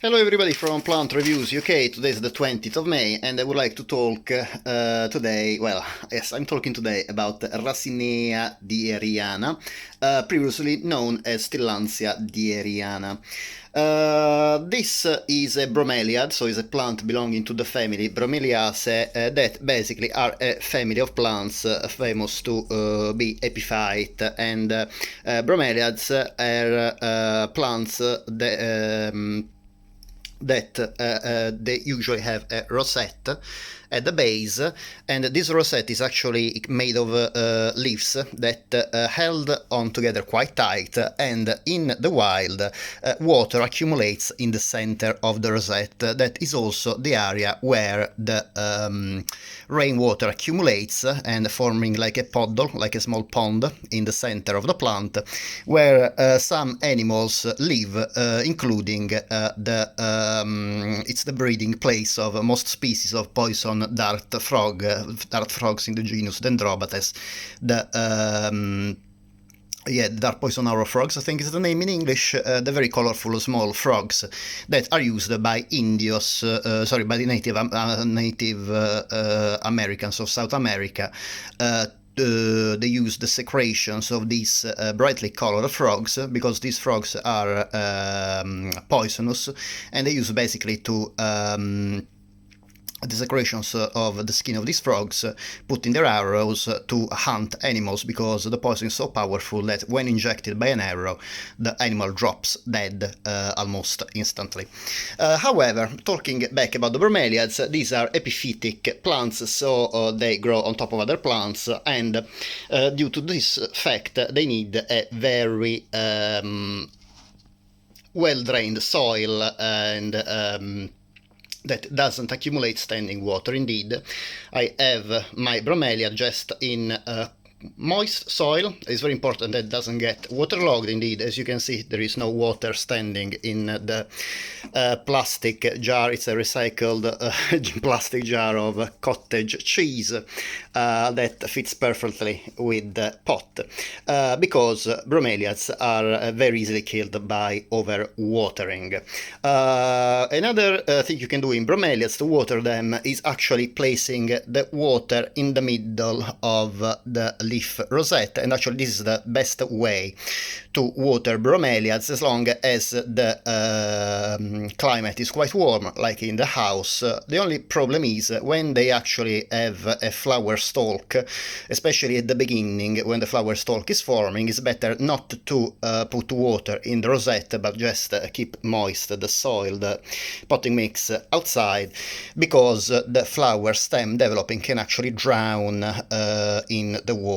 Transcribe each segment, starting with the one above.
Hello everybody from Plant Reviews UK. Today is the 20th of May and I would like to talk today, I'm talking today about Racinea dyeriana, previously known as Tillandsia dyeriana. This is a bromeliad, so it's a plant belonging to the family Bromeliaceae that basically are a family of plants famous to be epiphyte, and bromeliads are plants that they usually have a rosette at the base, and this rosette is actually made of leaves that held on together quite tight, and in the wild water accumulates in the center of the rosette. That is also the area where the rainwater accumulates and forming like a puddle, like a small pond in the center of the plant, where some animals live, including it's the breeding place of most species of poison dart frogs in the genus Dendrobates. The dart poison arrow frogs, I think is the name in English, the very colorful small frogs that are used by by the Native Americans of South America. They use the secretions of these brightly colored frogs because these frogs are poisonous, and they use basically to the secretions of the skin of these frogs put in their arrows to hunt animals, because the poison is so powerful that when injected by an arrow the animal drops dead almost instantly. However, talking back about the bromeliads, these are epiphytic plants, so they grow on top of other plants, and due to this fact they need a very well-drained soil and that doesn't accumulate standing water. Indeed, I have my bromeliad just in moist soil. It's very important that it doesn't get waterlogged. Indeed, as you can see, there is no water standing in the plastic jar. It's a recycled plastic jar of cottage cheese that fits perfectly with the pot, because bromeliads are very easily killed by overwatering. Another thing you can do in bromeliads to water them is actually placing the water in the middle of the leaf rosette, and actually this is the best way to water bromeliads as long as the climate is quite warm, like in the house. The only problem is when they actually have a flower stalk, especially at the beginning when the flower stalk is forming. It's better not to put water in the rosette, but just keep moist the soil, the potting mix outside, because the flower stem developing can actually drown in the water.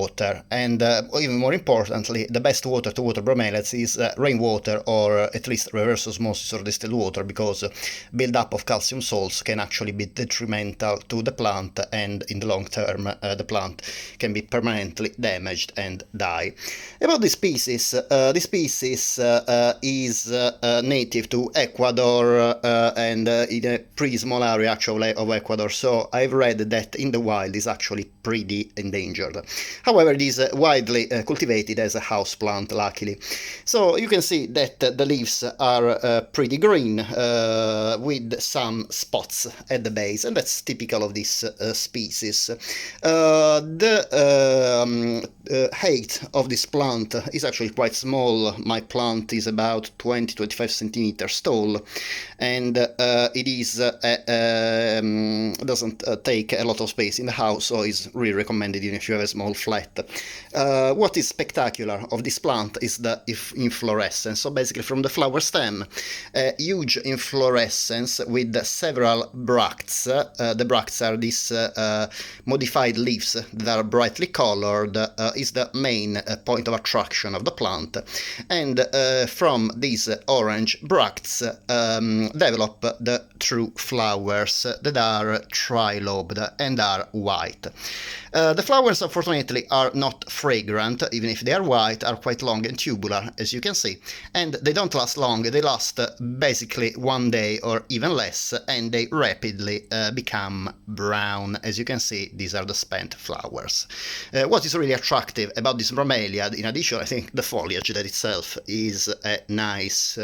And even more importantly, the best water to water bromeliads is rainwater, or at least reverse osmosis or distilled water, because build-up of calcium salts can actually be detrimental to the plant, and in the long term the plant can be permanently damaged and die. About this species, is native to Ecuador and in a pretty small area actually of Ecuador, so I've read that in the wild is actually pretty endangered. However, it is widely cultivated as a houseplant, luckily. So you can see that the leaves are pretty green with some spots at the base, and that's typical of this species. The height of this plant is actually quite small. My plant is about 20-25 centimeters tall, and it is doesn't take a lot of space in the house, so is really recommended even if you have a small flat. What is spectacular of this plant is the inflorescence. So basically from the flower stem, a huge inflorescence with several bracts. The bracts are these modified leaves that are brightly colored, is the main point of attraction of the plant. And from these orange bracts develop the true flowers that are trilobed and are white. The flowers, unfortunately, are not fragrant, even if they are white, are quite long and tubular, as you can see. And they don't last long, they last basically one day or even less, and they rapidly become brown. As you can see, these are the spent flowers. What is really attractive attractive about this bromeliad, in addition, I think the foliage that itself is a nice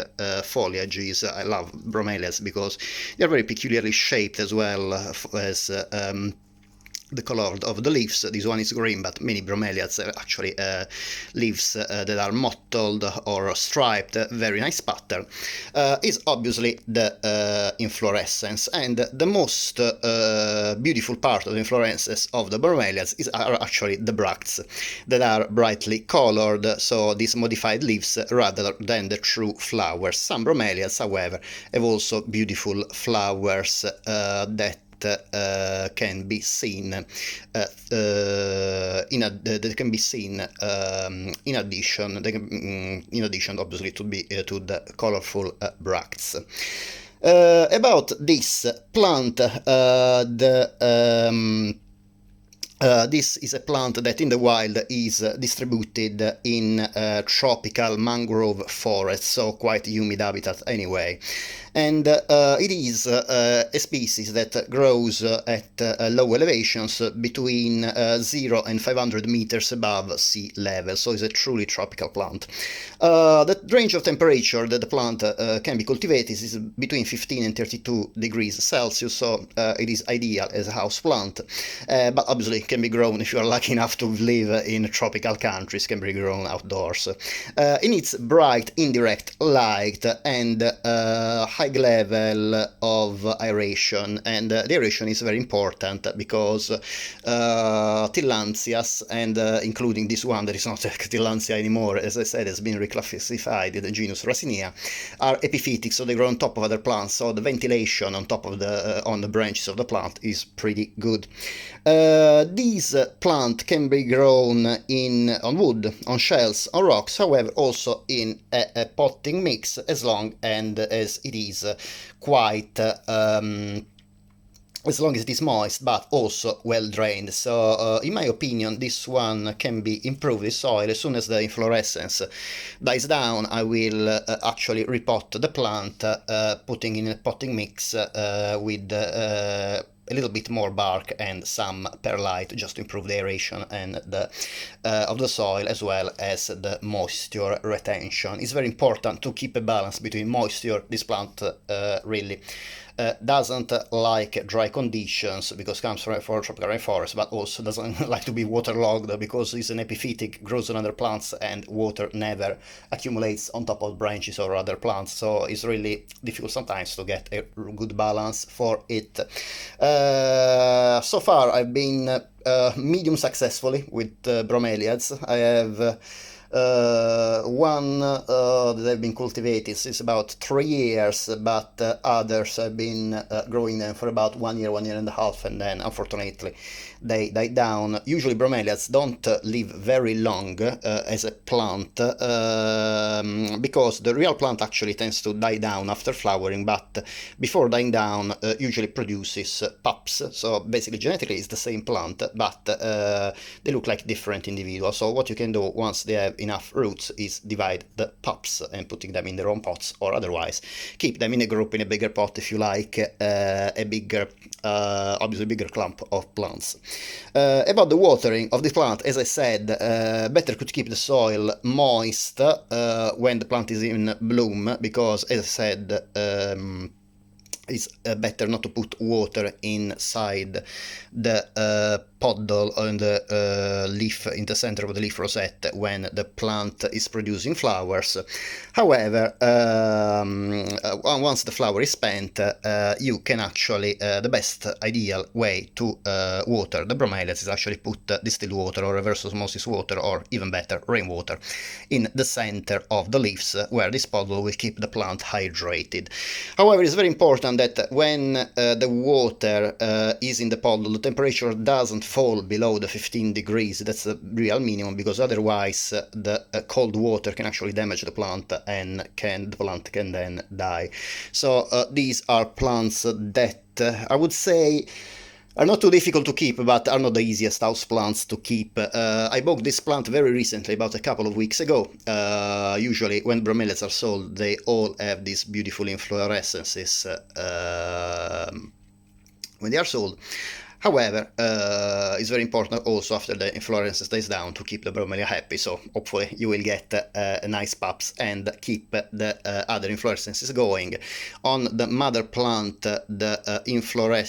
foliage. I love bromeliads because they're very peculiarly shaped as well as the color of the leaves. This one is green, but many bromeliads are actually leaves that are mottled or striped. Very nice pattern. Is obviously the inflorescence, and the most beautiful part of the inflorescence of the bromeliads are actually the bracts that are brightly colored, so these modified leaves rather than the true flowers. Some bromeliads, however, have also beautiful flowers that can be seen in addition obviously to the colorful bracts. About this plant, this is a plant that in the wild is distributed in tropical mangrove forests, so quite humid habitat anyway. And it is a species that grows at low elevations between 0 and 500 meters above sea level, so it's a truly tropical plant. The range of temperature that the plant can be cultivated is between 15 and 32 degrees Celsius, so it is ideal as a house plant, but obviously it can be grown, if you are lucky enough to live in tropical countries, can be grown outdoors. In its bright, indirect light and high level of aeration, and the aeration is very important because Tillandsias, and including this one that is not Tillandsia anymore, as I said, has been reclassified in the genus Racinea, are epiphytic, so they grow on top of other plants, so the ventilation on top of on the branches of the plant is pretty good. These plant can be grown on wood, on shells, on rocks, however also in a potting mix, as long as it is quite as long as it is moist, but also well drained. So in my opinion, this one can be improved, this soil. As soon as the inflorescence dies down, I will actually repot the plant, putting in a potting mix with a little bit more bark and some perlite, just to improve the aeration and of the soil, as well as the moisture retention. It's very important to keep a balance between moisture. This plant really doesn't like dry conditions because it comes from tropical rainforest, but also doesn't like to be waterlogged because it's an epiphytic, grows on other plants, and water never accumulates on top of branches or other plants, so it's really difficult sometimes to get a good balance for it. So far I've been medium successfully with bromeliads. I have one that have been cultivated since about 3 years, but others have been growing them for about 1 year, 1 year and a half, and then unfortunately they die down. Usually bromeliads don't live very long as a plant because the real plant actually tends to die down after flowering, but before dying down usually produces pups. So basically genetically it's the same plant, but they look like different individuals. So what you can do once they have enough roots is divide the pups and putting them in their own pots, or otherwise keep them in a group in a bigger pot if you like, a bigger obviously bigger clump of plants. About the watering of the plant, as I said, better to keep the soil moist when the plant is in bloom, because as I said, it's better not to put water inside the poddle on the leaf, in the center of the leaf rosette, when the plant is producing flowers. However, once the flower is spent, you can actually, the best ideal way to water the bromeliads is actually put distilled water or reverse osmosis water, or even better, rainwater, in the center of the leaves, where this poddle will keep the plant hydrated. However, it's very important that when the water is in the poddle, the temperature doesn't fall below the 15 degrees. That's the real minimum, because otherwise the cold water can actually damage the plant, and the plant can then die. So these are plants that I would say are not too difficult to keep, but are not the easiest house plants to keep. I bought this plant very recently, about a couple of weeks ago. Usually when bromeliads are sold, they all have these beautiful inflorescences when they are sold. However, it's very important also after the inflorescence stays down to keep the bromelia happy, so hopefully you will get nice pups and keep the other inflorescences going. On the mother plant,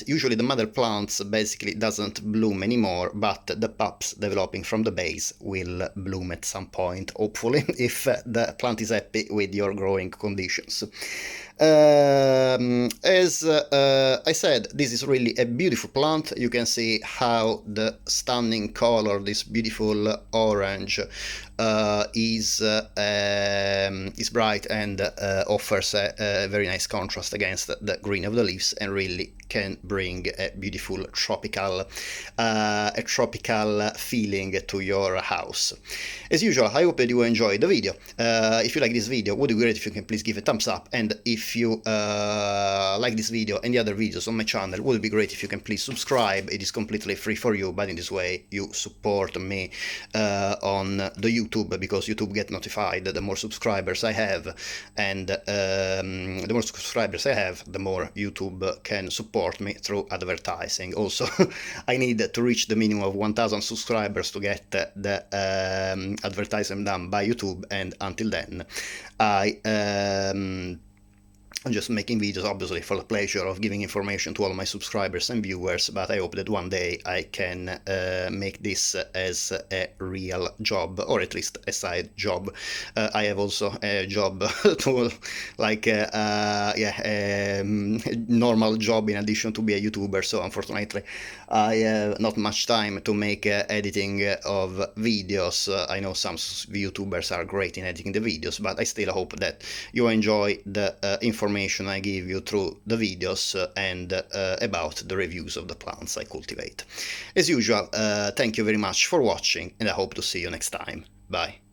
usually the mother plants basically doesn't bloom anymore, but the pups developing from the base will bloom at some point, hopefully, if the plant is happy with your growing conditions. As I said, this is really a beautiful plant. You can see how the stunning color, this beautiful orange, is bright and offers a very nice contrast against the green of the leaves, and really can bring a beautiful tropical feeling to your house. As usual, I hope that you enjoyed the video. If you like this video, would be great if you can please give a thumbs up, and if you like this video and the other videos on my channel, would be great if you can please subscribe. It is completely free for you, but in this way you support me on the YouTube, because YouTube get notified the more subscribers I have, and the more subscribers I have, the more YouTube can support me through advertising. Also, I need to reach the minimum of 1000 subscribers to get the advertisement done by YouTube, and until then I'm just making videos, obviously, for the pleasure of giving information to all my subscribers and viewers, but I hope that one day I can make this as a real job, or at least a side job. I have also a job to, like, a normal job in addition to be a YouTuber, so unfortunately I have not much time to make editing of videos. I know some YouTubers are great in editing the videos, but I still hope that you enjoy the information I give you through the videos and about the reviews of the plants I cultivate. As usual, thank you very much for watching, and I hope to see you next time. Bye.